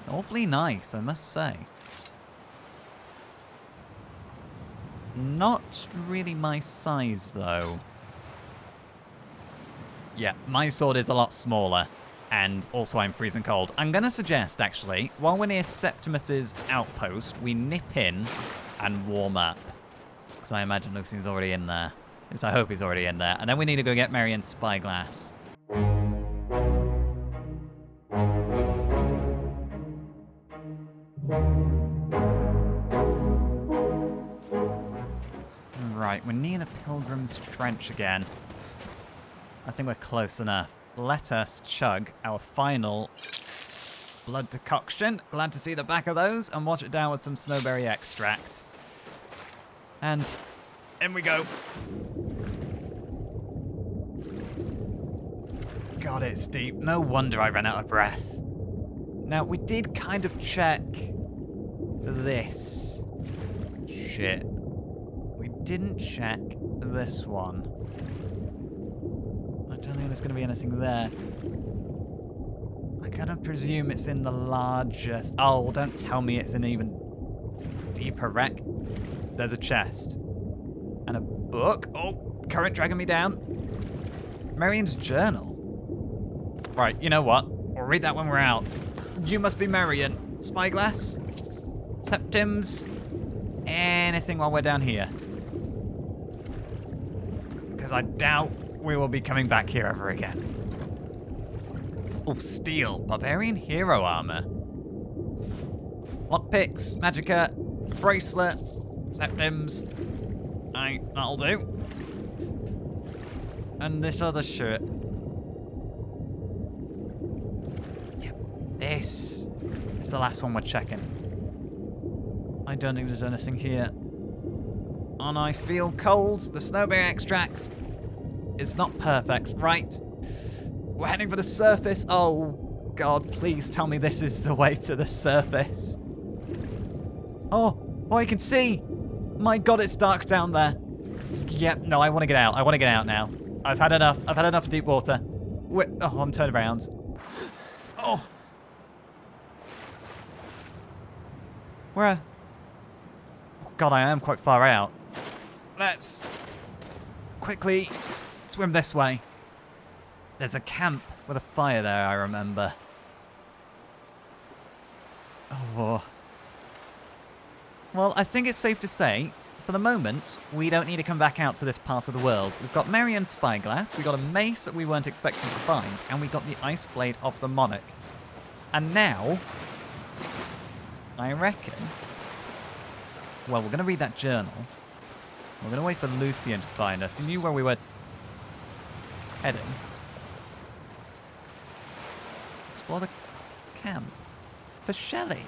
Awfully nice, I must say. Not really my size, though. Yeah, my sword is a lot smaller. And also I'm freezing cold. I'm going to suggest, actually, while we're near Septimus's outpost, we nip in and warm up. Because I imagine Lucian's already in there. At least I hope he's already in there. And then we need to go get Marian's spyglass. Right, we're near the Pilgrim's Trench again. I think we're close enough. Let us chug our final blood decoction. Glad to see the back of those, and wash it down with some snowberry extract. And in we go. God, it's deep. No wonder I ran out of breath. Now, we did kind of check this shit. We didn't check this one. I don't think there's going to be anything there. I gotta presume it's in the largest... Oh, well, don't tell me it's in even deeper wreck. There's a chest. And a book. Oh, current dragging me down. Marian's journal. Right, you know what? We'll read that when we're out. You must be Marian. Spyglass? Septims? Anything while we're down here? Because I doubt we will be coming back here ever again. Oh, steel. Barbarian hero armor. Lockpicks, magicka, bracelet, septims. Aye, that'll do. And this other shirt. Yep, this is the last one we're checking. I don't think there's anything here. And I feel cold. The snowberry extract is not perfect. Right. We're heading for the surface. Oh, God, please tell me this is the way to the surface. Oh, I can see. My God, it's dark down there. Yep, no, I want to get out. I want to get out now. I've had enough. I've had enough of deep water. Oh, I'm turned around. Oh. Where? Oh, God, I am quite far out. Let's quickly swim this way. There's a camp with a fire there, I remember. Oh. Well, I think it's safe to say, for the moment, we don't need to come back out to this part of the world. We've got Marian's spyglass, we got a mace that we weren't expecting to find, and we got the ice blade of the monarch. And now, I reckon... Well, we're going to read that journal. We're going to wait for Lucian to find us. He knew where we were heading. Explore the camp. For Shelley.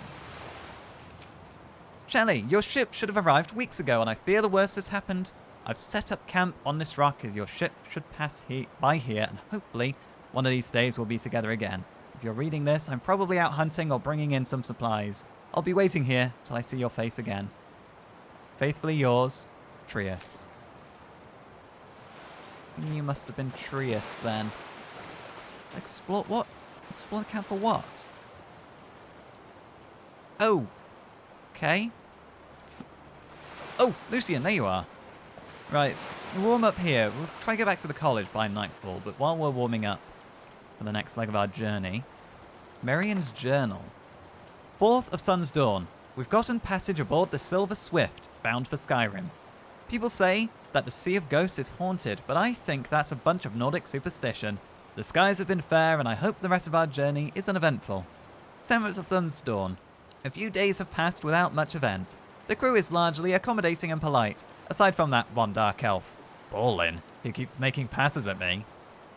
Shelley, your ship should have arrived weeks ago, and I fear the worst has happened. I've set up camp on this rock as your ship should pass by here, and hopefully one of these days we'll be together again. If you're reading this, I'm probably out hunting or bringing in some supplies. I'll be waiting here till I see your face again. Faithfully yours, Trius. You must have been Trius then. Explore what? Explore the camp for what? Oh. Okay. Oh, Lucian, there you are. Right, to warm up here, we'll try to get back to the college by nightfall, but while we're warming up for the next leg of our journey, Marian's journal. 4th of Sun's Dawn. We've gotten passage aboard the Silver Swift, bound for Skyrim. People say that the Sea of Ghosts is haunted, but I think that's a bunch of Nordic superstition. The skies have been fair, and I hope the rest of our journey is uneventful. 7th of Sun's Dawn. A few days have passed without much event. The crew is largely accommodating and polite, aside from that one dark elf, Ballin, who keeps making passes at me.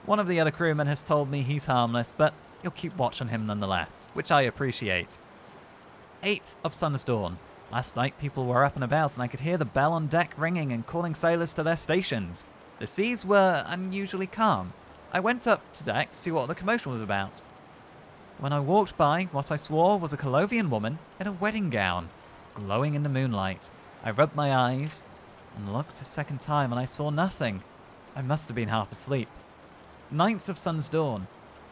One of the other crewmen has told me he's harmless, but you'll keep watch on him nonetheless, which I appreciate. 8th of Sun's Dawn. Last night people were up and about, and I could hear the bell on deck ringing and calling sailors to their stations. The seas were unusually calm. I went up to deck to see what the commotion was about. When I walked by, what I swore was a Colovian woman in a wedding gown, glowing in the moonlight. I rubbed my eyes and looked a second time, and I saw nothing. I must have been half asleep. 9th of Sun's Dawn.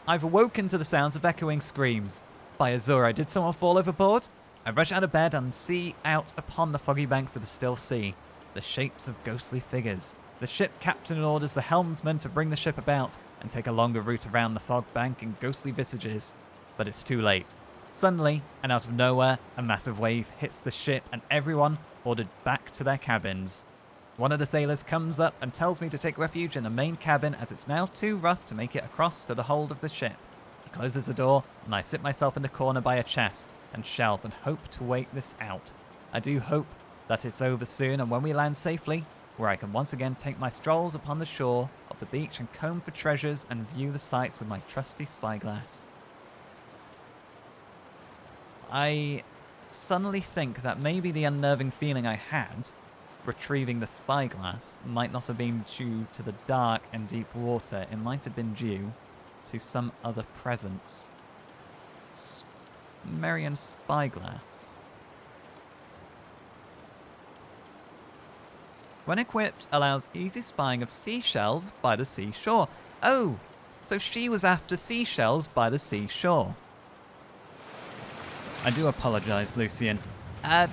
I've awoken to the sounds of echoing screams. By Azura, did someone fall overboard? I rush out of bed and see out upon the foggy banks of the still sea the shapes of ghostly figures. The ship captain orders the helmsman to bring the ship about and take a longer route around the fog bank and ghostly visages. But it's too late. Suddenly, and out of nowhere, a massive wave hits the ship and everyone ordered back to their cabins. One of the sailors comes up and tells me to take refuge in the main cabin as it's now too rough to make it across to the hold of the ship. He closes the door and I sit myself in the corner by a chest and shout and hope to wait this out. I do hope that it's over soon and when we land safely, where I can once again take my strolls upon the shore of the beach and comb for treasures and view the sights with my trusty spyglass. I suddenly think that maybe the unnerving feeling I had retrieving the spyglass might not have been due to the dark and deep water. It might have been due to some other presence. Merian spyglass. When equipped, allows easy spying of seashells by the seashore. Oh, so she was after seashells by the seashore. I do apologise, Lucian.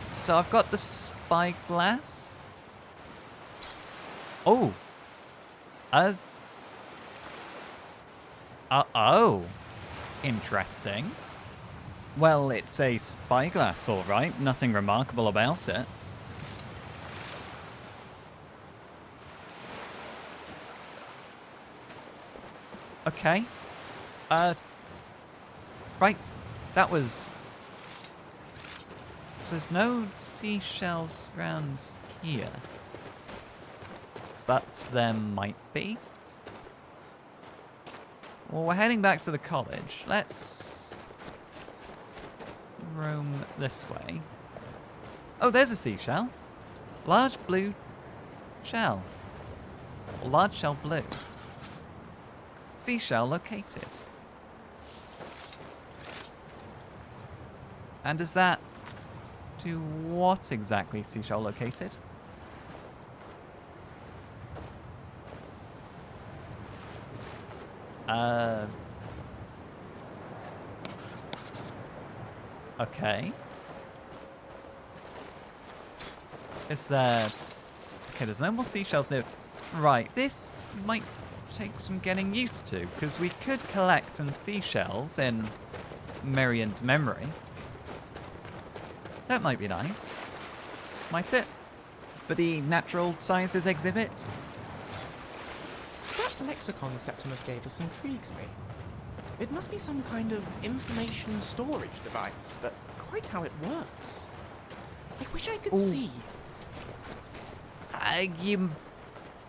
So I've got the spyglass. Oh. Oh. Interesting. Well, it's a spyglass, all right. Nothing remarkable about it. Okay. Right. That was... So there's no seashells around here. But there might be. Well, we're heading back to the college. Let's roam this way. Oh, there's a seashell. Large blue shell. Or large shell blue. Seashell located. And is that to what exactly, seashell located? Okay. Is there... Okay, there's no more seashells there. Right, this might take some getting used to, because we could collect some seashells in Merian's memory. That might be nice. Might it? For the Natural Sciences exhibit? That lexicon Septimus gave us intrigues me. It must be some kind of information storage device, but quite how it works. I wish I could see.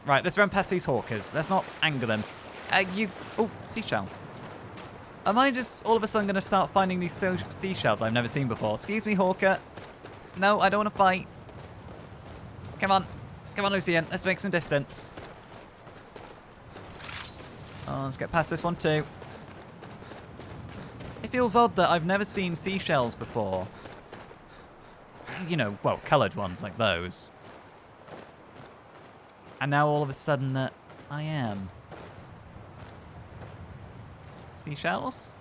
Right, let's run past these hawkers. Let's not anger them. Oh, seashell. Am I just all of a sudden going to start finding these seashells I've never seen before? Excuse me, hawker. No, I don't want to fight. Come on. Come on, Lucian. Let's make some distance. Oh, let's get past this one too. It feels odd that I've never seen seashells before. You know, well, coloured ones like those. And now all of a sudden I am. Seashells?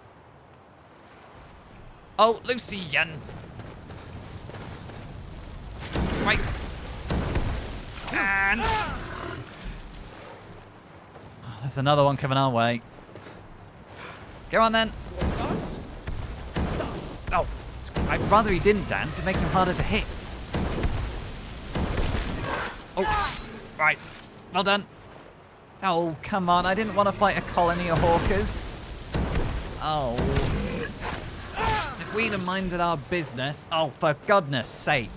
Oh, Lucian! Right. And... Oh, there's another one coming our way. Go on then. Oh, I'd rather he didn't dance. It makes him harder to hit. Oh, right. Well done. Oh, come on. I didn't want to fight a colony of hawkers. Oh. If we'd have minded our business. Oh, for goodness sake.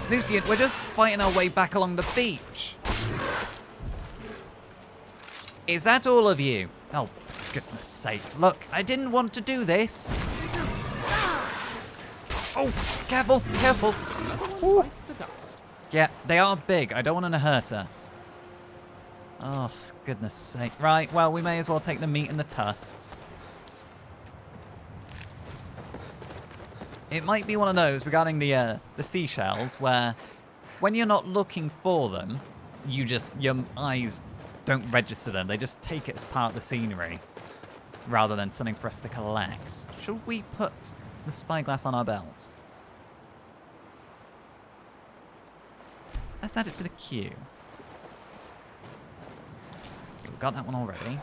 Lucian, we're just fighting our way back along the beach. Is that all of you? Oh, for goodness sake. Look, I didn't want to do this. Oh, careful, careful. Ooh. Yeah, they are big. I don't want them to hurt us. Oh, for goodness sake. Right, well, we may as well take the meat and the tusks. It might be one of those regarding the seashells where when you're not looking for them, your eyes don't register them. They just take it as part of the scenery. rather than something for us to collect. Should we put the spyglass on our belt? Let's add it to the queue. We've got that one already.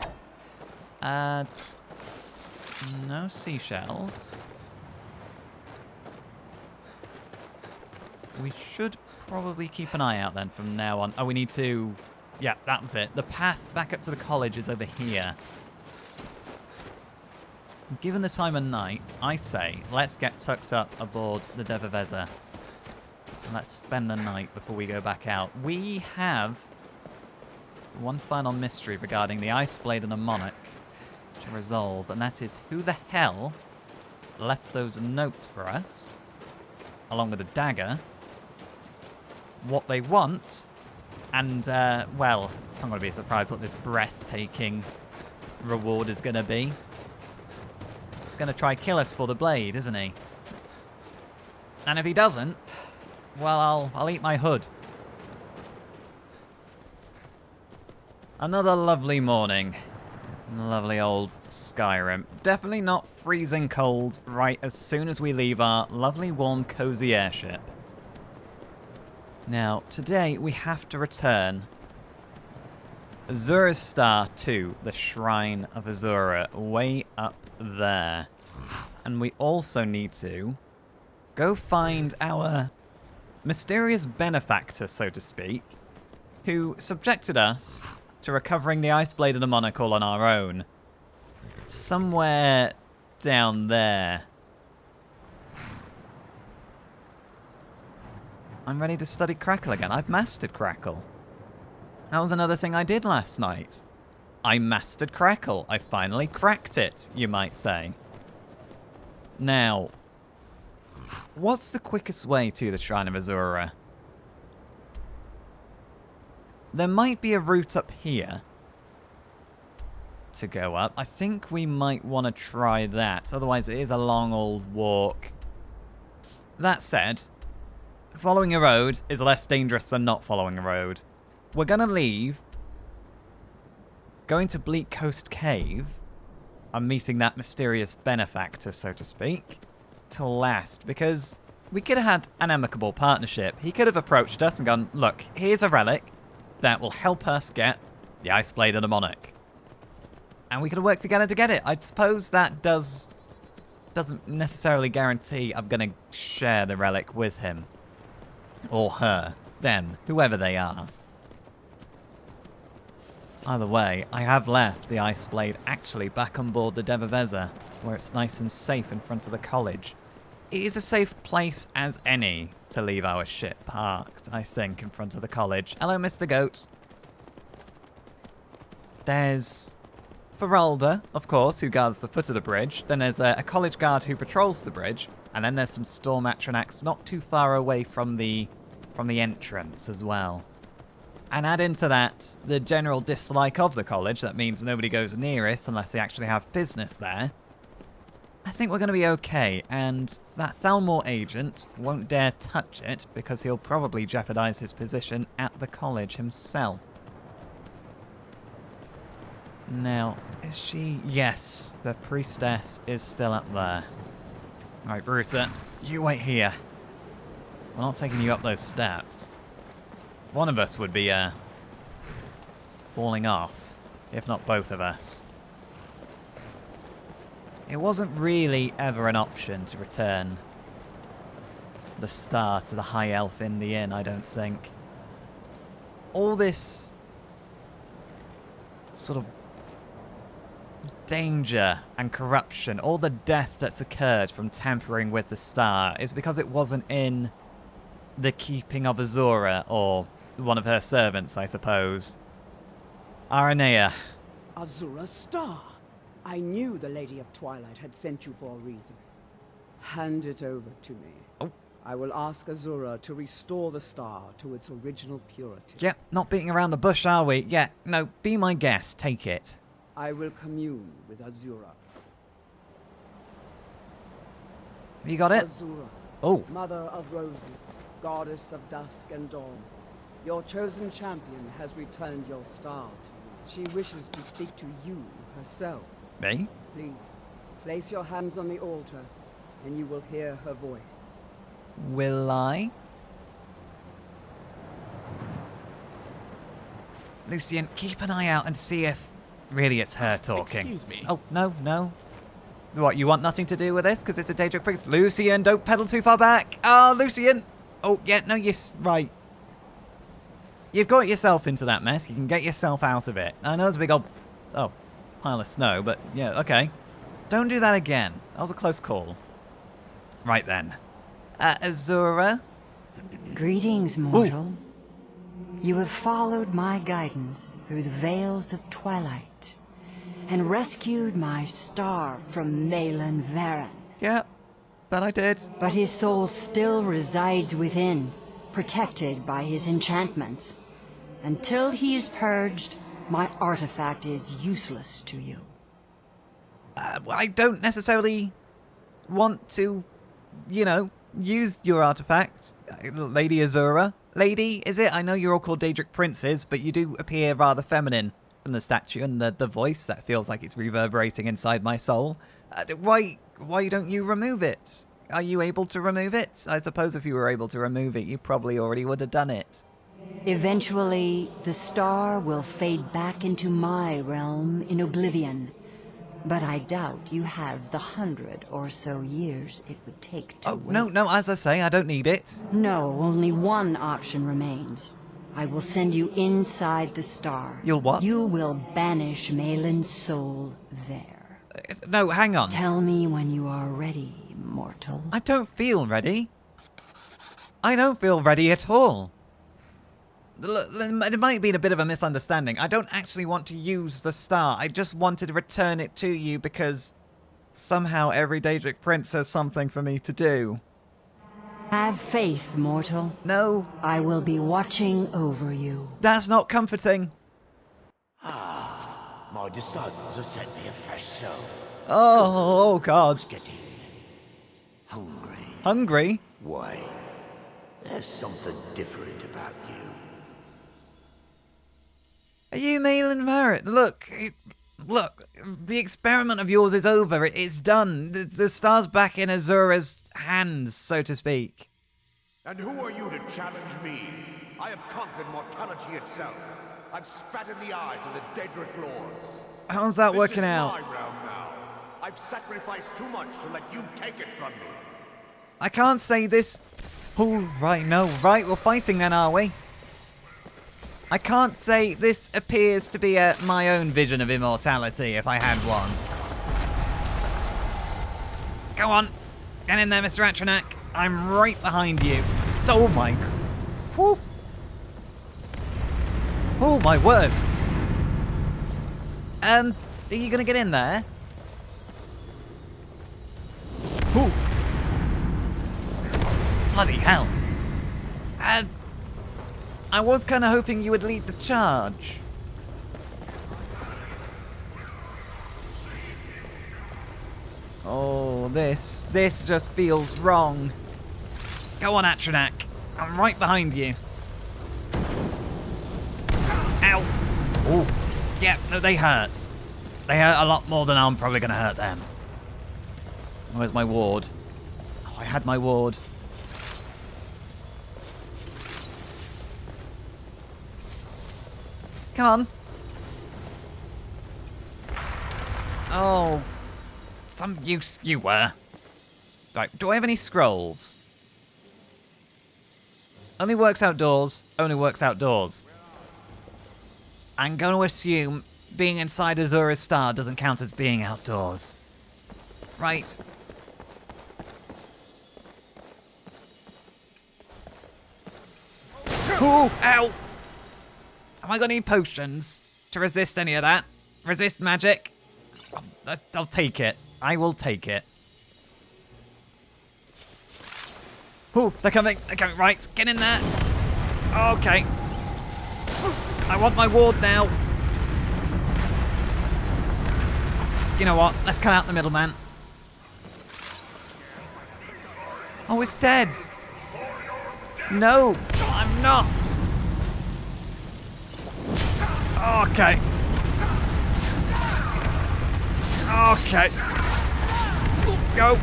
No seashells. We should probably keep an eye out then from now on. Oh, we need to... Yeah, that was it. The path back up to the college is over here. Given the time of night, I say let's get tucked up aboard the Devavezza. And let's spend the night before we go back out. We have one final mystery regarding the Ice Blade and the Monarch to resolve, and that is who the hell left those notes for us, along with a dagger, what they want, and, well, it's not going to be a surprise what this breathtaking reward is going to be. He's going to try kill us for the blade, isn't he? And if he doesn't, well, I'll eat my hood. Another lovely morning. Lovely old Skyrim. Definitely not freezing cold right as soon as we leave our lovely warm cozy airship. Now, today we have to return Azura's Star to the Shrine of Azura, way up there. And we also need to go find our mysterious benefactor, so to speak, who subjected us to recovering the Ice Blade and the Monarch all on our own. Somewhere down there. I'm ready to study Crackle again. I've mastered Crackle. That was another thing I did last night. I mastered Crackle. I finally cracked it, you might say. Now, what's the quickest way to the Shrine of Azura? There might be a route up here to go up. I think we might want to try that. Otherwise, it is a long old walk. That said, following a road is less dangerous than not following a road. We're going to leave, going to Bleak Coast Cave, and meeting that mysterious benefactor, so to speak, till last, because we could have had an amicable partnership. He could have approached us and gone, look, here's a relic that will help us get the Ice Blade and the Monarch. And we could have worked together to get it. I suppose that doesn't necessarily guarantee I'm going to share the relic with him. Or her. Them. Whoever they are. Either way, I have left the Ice Blade actually back on board the Devavezza, where it's nice and safe in front of the college. It is a safe place as any to leave our ship parked, I think, in front of the college. Hello, Mr. Goat. There's Feralda, of course, who guards the foot of the bridge. Then there's a college guard who patrols the bridge. And then there's some Storm Atronachs not too far away from the entrance as well. And add into that the general dislike of the college. That means nobody goes near it unless they actually have business there. I think we're going to be okay, and that Thalmor agent won't dare touch it because he'll probably jeopardize his position at the college himself. Now, is she... Yes, the priestess is still up there. Alright, Bruiser, you wait here. We're not taking you up those steps. One of us would be, falling off, if not both of us. It wasn't really ever an option to return the star to the High Elf in the inn, I don't think. All this sort of danger and corruption, all the death that's occurred from tampering with the star is because it wasn't in the keeping of Azura, or one of her servants, I suppose. Aranea. Azura's star. I knew the Lady of Twilight had sent you for a reason. Hand it over to me. Oh. I will ask Azura to restore the star to its original purity. Yeah, not beating around the bush, are we? Yeah, no, be my guest, take it. I will commune with Azura. Have you got it? Azura, Oh. Mother of Roses, Goddess of Dusk and Dawn, your chosen champion has returned your star to you. She wishes to speak to you herself. Me? Please, place your hands on the altar, and you will hear her voice. Will I? Lucian, keep an eye out and see if really it's her talking. Excuse me. Oh, no, no. What, you want nothing to do with this because it's a Daedric priest? Lucian, don't pedal too far back. Oh, Lucian. Oh, yeah, no, right. You've got yourself into that mess. You can get yourself out of it. I know it's a big old, pile of snow, but yeah, okay. Don't do that again. That was a close call. Right then. Azura? Greetings, mortal. You have followed my guidance through the veils of twilight and rescued my star from Malin Varen. Yeah, that I did. But his soul still resides within, protected by his enchantments. Until he is purged, my artifact is useless to you. I don't necessarily want to, use your artifact, Lady Azura. Lady, is it? I know you're all called Daedric princes, but you do appear rather feminine from the statue and the voice that feels like it's reverberating inside my soul. Why don't you remove it? Are you able to remove it? I suppose if you were able to remove it, you probably already would have done it. Eventually, the star will fade back into my realm in oblivion. But I doubt you have the 100 or so years it would take to wait. No, as I say, I don't need it. No, only one option remains. I will send you inside the star. You'll what? You will banish Malin's soul there. No, hang on. Tell me when you are ready, mortal. I don't feel ready. I don't feel ready at all. It might have been a bit of a misunderstanding. I don't actually want to use the star. I just wanted to return it to you because somehow every Daedric prince has something for me to do. Have faith, mortal. No. I will be watching over you. That's not comforting. My disciples have sent me a fresh soul. Oh God. Getting hungry. Hungry? Why? There's something different about you. Are you Malin Varen? Look, the experiment of yours is over. It's done. The star's back in Azura's hands, so to speak. And who are you to challenge me? I have conquered mortality itself. I've spat in the eyes of the Daedric lords. How's that working out? This is my realm now. I've sacrificed too much to let you take it from me. I can't say this. Oh, right, no. Right, we're fighting then, are we? I can't say this appears to be my own vision of immortality if I had one. Go on. Get in there, Mr. Atronak. I'm right behind you. Oh my... Whew. Oh my word. Are you going to get in there? Ooh. Bloody hell. I was kind of hoping you would lead the charge. Oh, this just feels wrong. Go on, Atronak. I'm right behind you. Ow. Oh. Yeah, no, they hurt. They hurt a lot more than I'm probably going to hurt them. Where's my ward? Oh, I had my ward. Come on. Oh. Some use you were. Right, do I have any scrolls? Only works outdoors. Only works outdoors. I'm going to assume being inside Azura's star doesn't count as being outdoors. Right. Ooh, ow! Have I got any potions to resist any of that? Resist magic? I'll take it. I will take it. Ooh, they're coming. They're coming. Right, get in there. Okay. I want my ward now. You know what? Let's cut out the middleman. Oh, it's dead. No, I'm not. Okay. Okay. Let's go.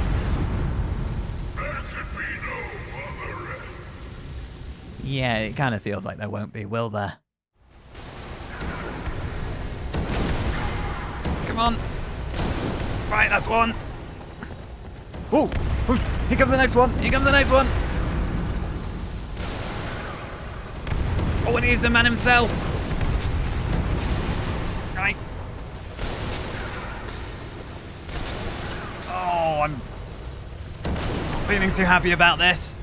Yeah, it kind of feels like there won't be, will there? Come on. Right, that's one. Oh, here comes the next one. Here comes the next one. Oh, and he's the man himself. Right. Oh, I'm not feeling too happy about this.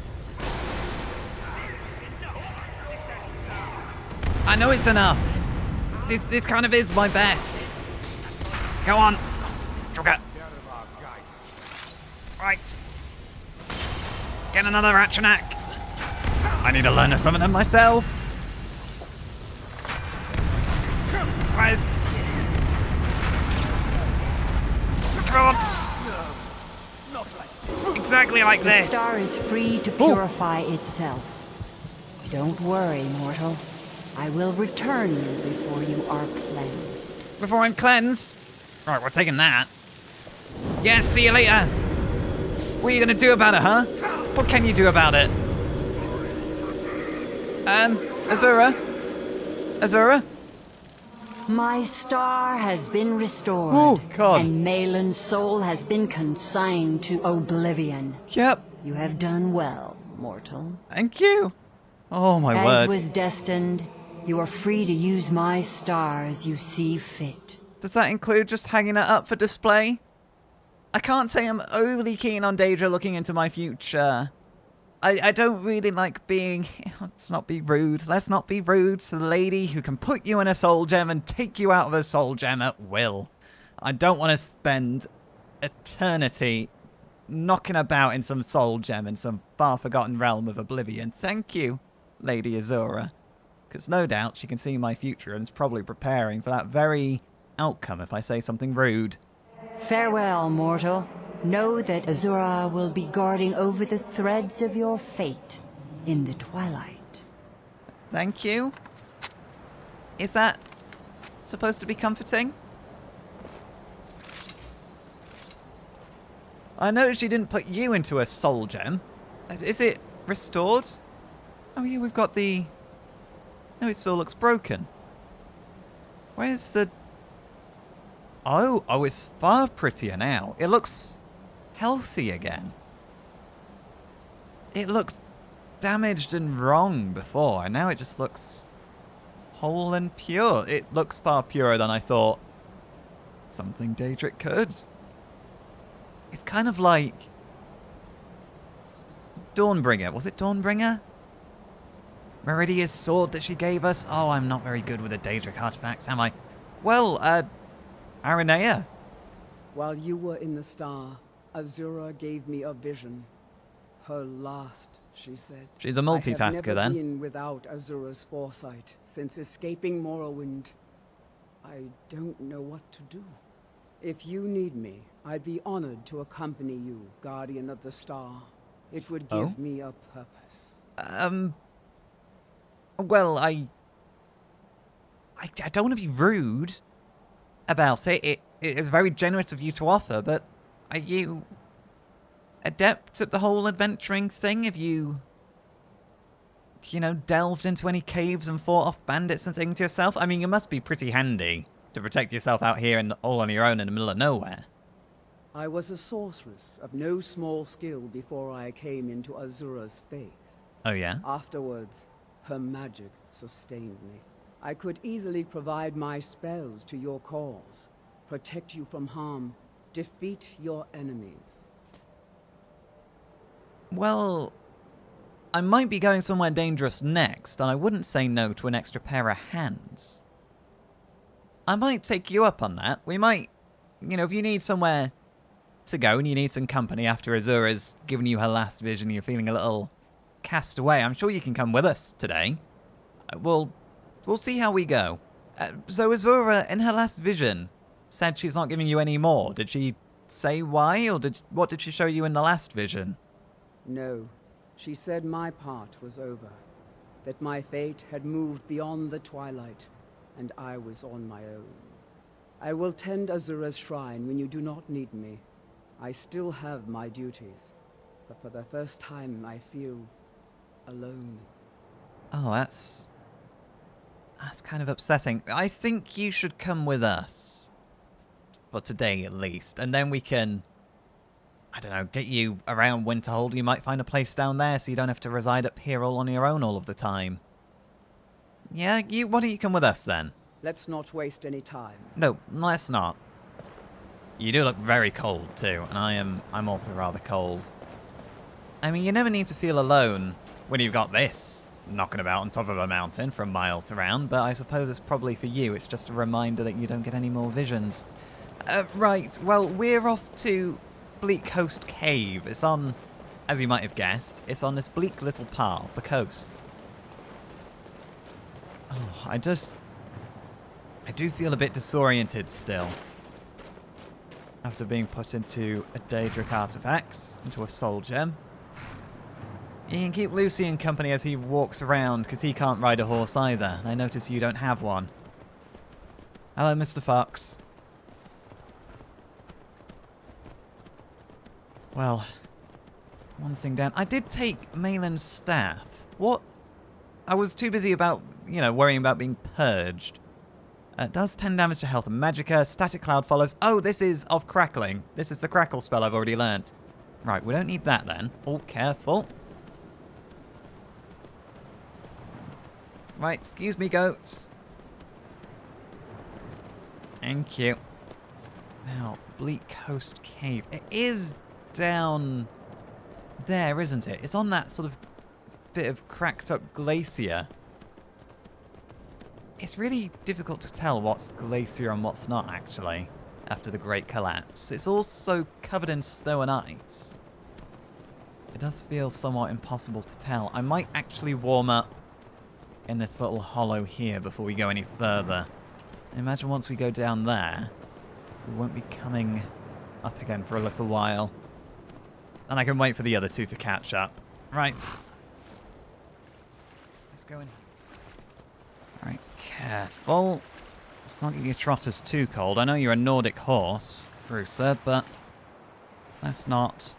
I know it's enough. This kind of is my best. Go on. Sugar. Right. Get another Ratchanak. I need to learn to summon them myself. Rise. Come on. Exactly like this. The star is free to purify itself. Don't worry, mortal. I will return you before you are cleansed. Before I'm cleansed? Right, we're taking that. Yes, see you later. What are you going to do about it, huh? What can you do about it? Azura? Azura? My star has been restored. Oh, God. And Malin's soul has been consigned to oblivion. Yep. You have done well, mortal. Thank you. Oh, my As word. was destined, you are free to use my star as you see fit. Does that include just hanging it up for display? I can't say I'm overly keen on Daedra looking into my future. I don't really like being... Let's not be rude. Let's not be rude to the lady who can put you in a soul gem and take you out of a soul gem at will. I don't want to spend eternity knocking about in some soul gem in some far-forgotten realm of oblivion. Thank you, Lady Azura. Because no doubt she can see my future and is probably preparing for that very outcome if I say something rude. Farewell, mortal. Know that Azura will be guarding over the threads of your fate in the twilight. Thank you. Is that supposed to be comforting? I noticed she didn't put you into a soul gem. Is it restored? Oh yeah, we've got the... No, it still looks broken. Where's the... Oh, it's far prettier now. It looks healthy again. It looked damaged and wrong before, and now it just looks whole and pure. It looks far purer than I thought something Daedric could. It's kind of like Dawnbringer. Was it Dawnbringer? Meridia's sword that she gave us. Oh, I'm not very good with the Daedric artifacts, am I? Well, Aranea. While you were in the star, Azura gave me a vision. Her last, she said. She's a multitasker I have never then. been without Azura's foresight since escaping Morrowind. I don't know what to do. If you need me, I'd be honored to accompany you, Guardian of the Star. It would give me a purpose. Well, I don't want to be rude about it. It is very generous of you to offer, but are you adept at the whole adventuring thing? Have you delved into any caves and fought off bandits and things yourself? I mean, you must be pretty handy to protect yourself out here and all on your own in the middle of nowhere. I was a sorceress of no small skill before I came into Azura's faith. Oh, yeah? Afterwards, her magic sustained me. I could easily provide my spells to your cause, protect you from harm, defeat your enemies. Well, I might be going somewhere dangerous next, and I wouldn't say no to an extra pair of hands. I might take you up on that. We might, if you need somewhere to go and you need some company after Azura's given you her last vision and you're feeling a little cast away, I'm sure you can come with us today. We'll see how we go. So Azura, in her last vision, said she's not giving you any more. Did she say why, or what did she show you in the last vision? No. She said my part was over. That my fate had moved beyond the twilight, and I was on my own. I will tend Azura's shrine when you do not need me. I still have my duties, but for the first time I feel alone. Oh, that's kind of upsetting. I think you should come with us. For today, at least. And then we can, I don't know, get you around Winterhold. You might find a place down there so you don't have to reside up here all on your own all of the time. Yeah, why don't you come with us then? Let's not waste any time. No, let's not. You do look very cold too, and I'm also rather cold. I mean, you never need to feel alone when you've got this knocking about on top of a mountain for miles around, but I suppose it's probably for you, it's just a reminder that you don't get any more visions. Right, well, we're off to Bleak Coast Cave. It's on, as you might have guessed, it's on this bleak little part of the coast. Oh, I do feel a bit disoriented still. After being put into a Daedric artifact, into a soul gem. You can keep Lucian company as he walks around, because he can't ride a horse either. I notice you don't have one. Hello, Mr. Fox. Well, one thing down. I did take Malin's staff. What? I was too busy about, worrying about being purged. Does 10 damage to health and magicka. Static cloud follows. Oh, this is of crackling. This is the crackle spell I've already learnt. Right, we don't need that then. Oh, careful. Right, excuse me, goats. Thank you. Now, Bleak Coast Cave. It is down there, isn't it? It's on that sort of bit of cracked up glacier. It's really difficult to tell what's glacier and what's not, actually, after the Great Collapse. It's also covered in snow and ice. It does feel somewhat impossible to tell. I might actually warm up in this little hollow here before we go any further. I imagine once we go down there, we won't be coming up again for a little while. And I can wait for the other two to catch up. Right. Let's go in. Right, careful. Let's not get your trotters too cold. I know you're a Nordic horse, Brucer, but let's not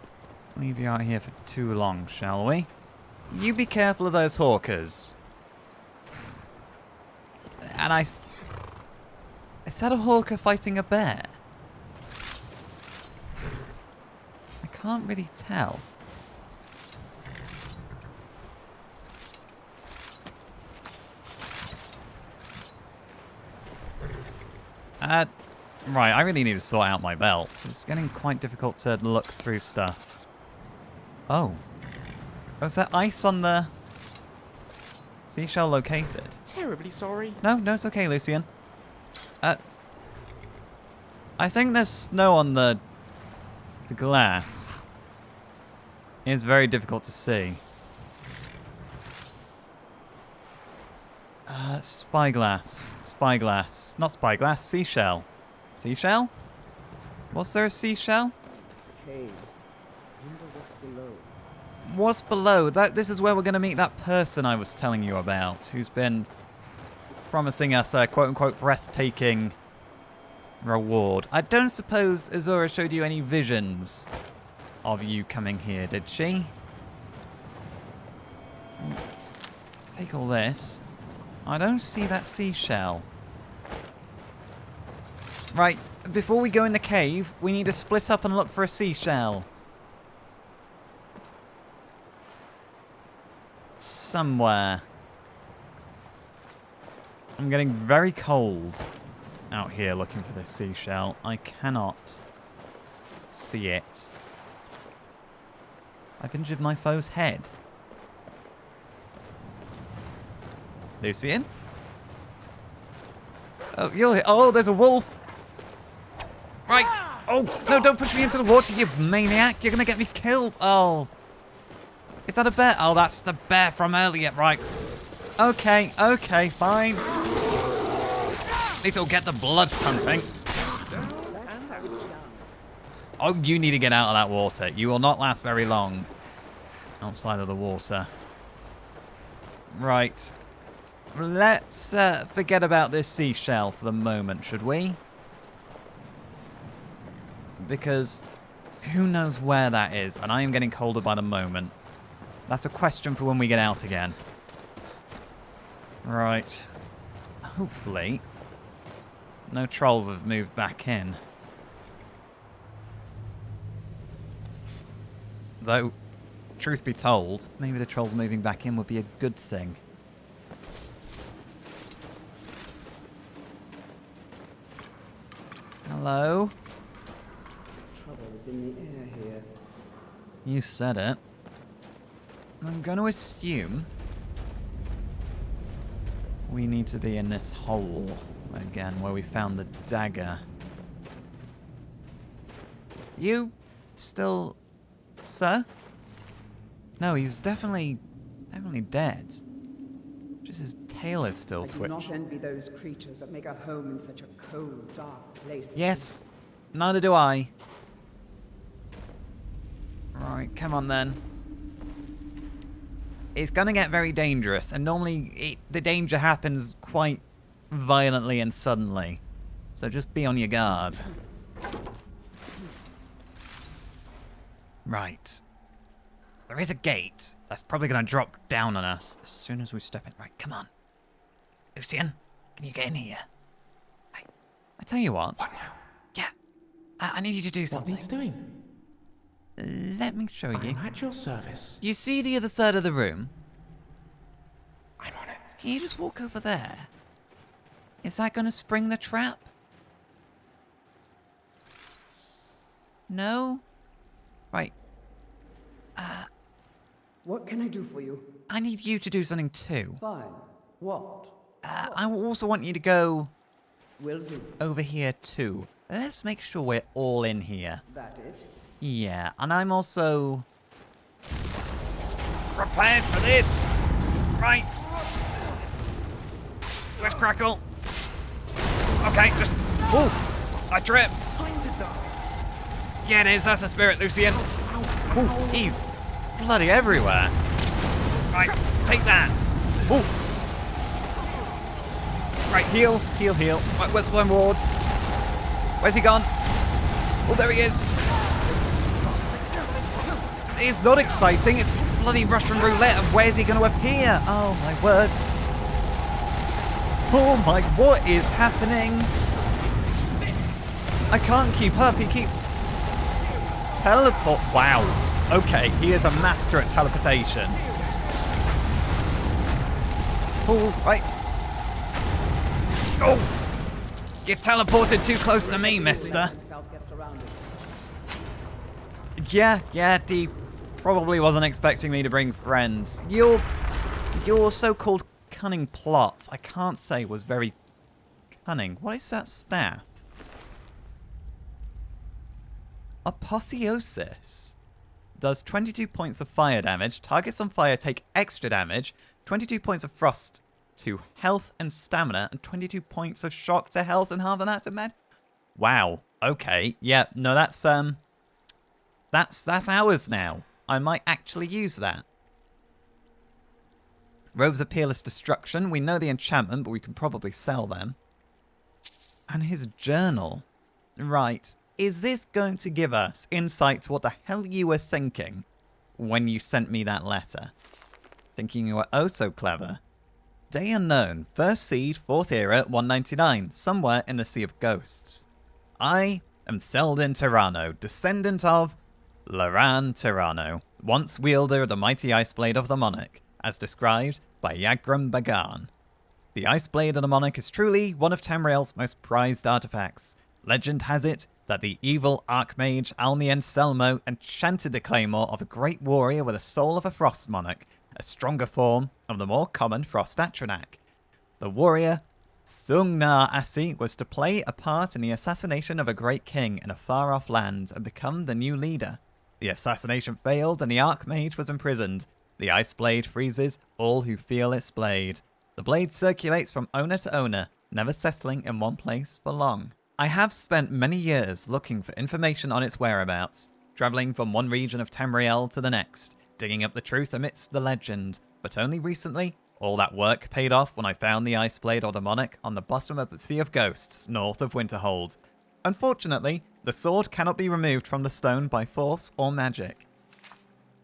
leave you out here for too long, shall we? You be careful of those hawkers. And is that a hawker fighting a bear? I can't really tell. Right, I really need to sort out my belt. It's getting quite difficult to look through stuff. Oh. Was there ice on the seashell located? Terribly sorry. No, it's okay, Lucian. I think there's snow on the glass. It's very difficult to see. Spyglass. Spyglass. Not spyglass, seashell. Seashell? Was there a seashell? Caves. Wonder what's below. What's below? This is where we're going to meet that person I was telling you about, who's been promising us a quote-unquote breathtaking reward. I don't suppose Azura showed you any visions of you coming here, did she? Take all this. I don't see that seashell. Right, before we go in the cave, we need to split up and look for a seashell. Somewhere. I'm getting very cold out here looking for this seashell. I cannot see it. I've injured my foe's head. Lucian? Oh, you're here. Oh, there's a wolf. Right. Oh, no, don't push me into the water, you maniac. You're going to get me killed. Oh. Is that a bear? Oh, that's the bear from earlier. Right. Okay, fine. Need to get the blood pumping. Oh, you need to get out of that water. You will not last very long outside of the water. Right. Let's forget about this seashell for the moment, should we? because who knows where that is, and I am getting colder by the moment. That's a question for when we get out again. Right. Hopefully, no trolls have moved back in. Though, truth be told, maybe the trolls moving back in would be a good thing. Hello? Trouble is in the air here. You said it. I'm going to assume we need to be in this hole again where we found the dagger. You still... Sir? No, he was definitely dead. Just his tail is still I do twitching. not envy those creatures that make a home in such a cold, dark place. as Yes, this. neither do I. Right, come on then. It's going to get very dangerous, and normally the danger happens quite violently and suddenly. So just be on your guard. Right. There is a gate that's probably going to drop down on us as soon as we step in. Right, come on. Lucian, can you get in here? Hey, I tell you what. What now? Yeah, I need you to do What something. needs doing? Let me show you. I'm at your service. You see the other side of the room? I'm on it. Can you just walk over there? Is that going to spring the trap? No? Right. What can I do for you? I need you to do something too. Fine. What? I also want you to go Will do. over here too. Let's make sure we're all in here. That it? Yeah, and I'm also prepared for this. Right. Where's Crackle? Okay, just... Oh, I tripped. Time to die. Yeah, it is. That's a spirit, Lucian. Ooh, he's bloody everywhere. Right, take that. Ooh. Right, heal, heal, heal. Right, where's one ward? Where's he gone? Oh, there he is. It's not exciting. It's bloody Russian roulette of where's he going to appear. Oh, my word. Oh, my, what is happening? I can't keep up. He keeps... Teleport. Wow. Okay, he is a master at teleportation. Oh, right. Oh! You teleported too close to me, mister. Himself gets surrounded. Yeah, he probably wasn't expecting me to bring friends. Your so-called cunning plot, I can't say was very cunning. What is that staff? Apotheosis. Does 22 points of fire damage. Targets on fire take extra damage. 22 points of frost to health and stamina. And 22 points of shock to health and half of that to med. Wow. Okay. Yeah, no, that's ours now. I might actually use that. Robes of Peerless Destruction. We know the enchantment, but we can probably sell them. And his journal. Right. Is this going to give us insight to what the hell you were thinking when you sent me that letter? Thinking you were oh so clever. Day unknown. First seed, 4th era, 199. Somewhere in the Sea of Ghosts. I am Theldin Tyranno, descendant of Laran Tyranno, once wielder of the mighty Ice Blade of the Monarch, as described by Yagram Bagan. The Ice Blade of the Monarch is truly one of Tamriel's most prized artifacts. Legend has it that the evil Archmage Almian Selmo enchanted the claymore of a great warrior with the soul of a Frost Monarch, a stronger form of the more common Frost Atronach. The warrior, Thungnar Assi, was to play a part in the assassination of a great king in a far-off land and become the new leader. The assassination failed and the Archmage was imprisoned. The Ice Blade freezes all who feel its blade. The blade circulates from owner to owner, never settling in one place for long. I have spent many years looking for information on its whereabouts, travelling from one region of Tamriel to the next, digging up the truth amidst the legend, but only recently, all that work paid off when I found the Ice Blade of the Monarch on the bottom of the Sea of Ghosts, north of Winterhold. Unfortunately, the sword cannot be removed from the stone by force or magic.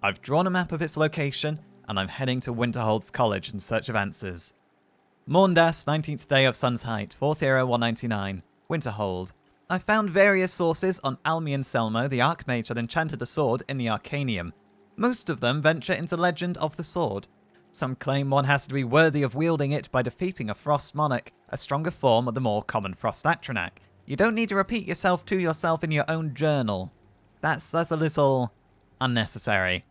I've drawn a map of its location, and I'm heading to Winterhold's College in search of answers. Morndas, 19th day of Sun's Height, 4th era 199, Winterhold. I found various sources on Almian Selmo, the Archmage that enchanted the sword in the Arcanium. Most of them venture into legend of the sword. Some claim one has to be worthy of wielding it by defeating a Frost Monarch, a stronger form of the more common Frost Atronach. You don't need to repeat yourself to yourself in your own journal. That's a little unnecessary.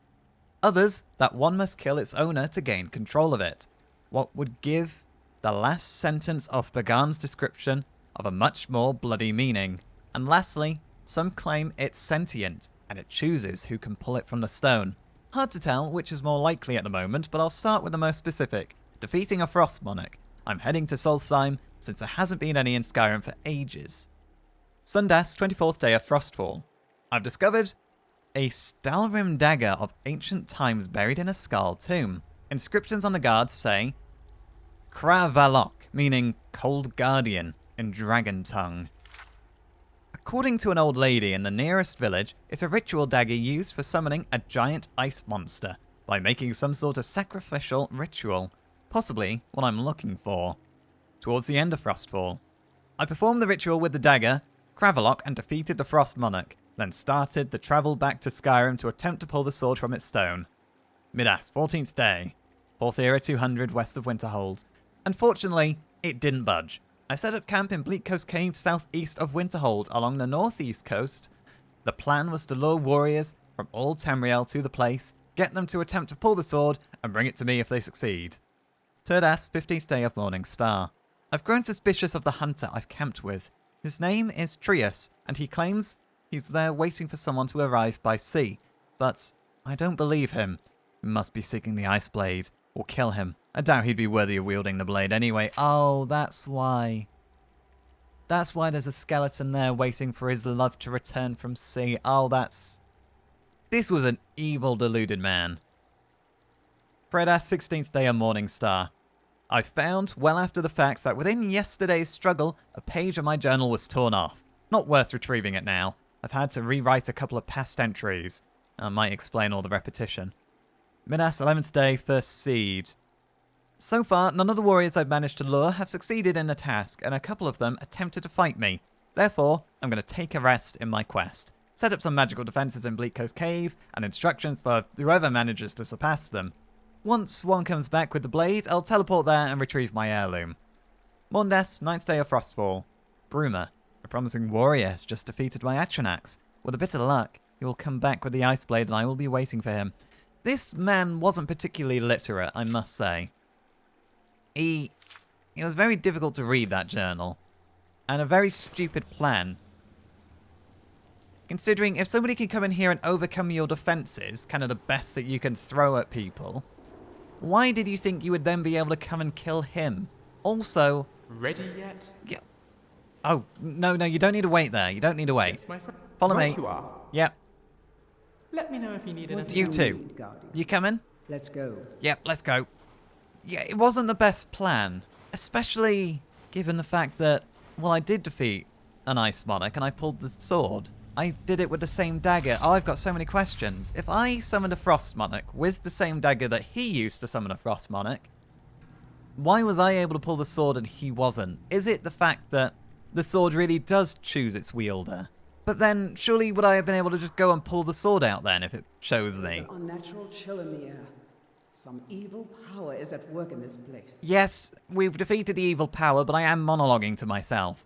Others, that one must kill its owner to gain control of it. What would give the last sentence of Bagan's description of a much more bloody meaning. And lastly, some claim it's sentient, and it chooses who can pull it from the stone. Hard to tell which is more likely at the moment, but I'll start with the most specific, defeating a Frost Monarch. I'm heading to Solstheim, since there hasn't been any in Skyrim for ages. Sundas, 24th day of Frostfall. I've discovered a Stalrim dagger of ancient times buried in a Skull tomb. Inscriptions on the guards say Kravalok, meaning Cold Guardian, in Dragon tongue. According to an old lady in the nearest village, it's a ritual dagger used for summoning a giant ice monster by making some sort of sacrificial ritual, possibly what I'm looking for. Towards the end of Frostfall, I performed the ritual with the dagger, Kravalok, and defeated the Frost Monarch, then started the travel back to Skyrim to attempt to pull the sword from its stone. Midas, 14th day, 4th era 200 west of Winterhold. Unfortunately, it didn't budge. I set up camp in Bleak Coast Cave southeast of Winterhold along the northeast coast. The plan was to lure warriors from all Tamriel to the place, get them to attempt to pull the sword, and bring it to me if they succeed. Turdas, 15th day of Morning Star. I've grown suspicious of the hunter I've camped with. His name is Trius, and he claims he's there waiting for someone to arrive by sea. But I don't believe him. He must be seeking the Ice Blade, or kill him. I doubt he'd be worthy of wielding the blade anyway. Oh, that's why. That's why there's a skeleton there waiting for his love to return from sea. Oh, that's... This was an evil, deluded man. Predas, 16th day of Morning Star. I found, well after the fact, that within yesterday's struggle, a page of my journal was torn off. Not worth retrieving it now. I've had to rewrite a couple of past entries. I might explain all the repetition. Midas, 11th day, First Seed. So far, none of the warriors I've managed to lure have succeeded in the task, and a couple of them attempted to fight me. Therefore, I'm going to take a rest in my quest, set up some magical defenses in Bleak Coast Cave, and instructions for whoever manages to surpass them. Once one comes back with the blade, I'll teleport there and retrieve my heirloom. Morndas, 9th day of Frostfall. Bruma, a promising warrior, has just defeated my Atronach. With a bit of luck, he will come back with the Ice Blade and I will be waiting for him. This man wasn't particularly literate, I must say. It was very difficult to read, that journal. And a very stupid plan. Considering if somebody can come in here and overcome your defenses, kind of the best that you can throw at people, why did you think you would then be able to come and kill him? Also... Ready yet? Yeah. Oh, no, you don't need to wait there. You don't need to wait. Yes, my friend. Follow Right me. you are. Yep. Let me know if you need What anything. do You too. need, Guardian? You coming? Let's go. Yep, let's go. Yeah, it wasn't the best plan. Especially given the fact that, well, I did defeat an Ice Monarch and I pulled the sword. I did it with the same dagger. Oh, I've got so many questions. If I summoned a Frost Monarch with the same dagger that he used to summon a Frost Monarch, why was I able to pull the sword and he wasn't? Is it the fact that the sword really does choose its wielder? But then, surely would I have been able to just go and pull the sword out then if it chose me? There's an unnatural chill in the air. Some evil power is at work in this place. Yes, we've defeated the evil power, but I am monologuing to myself.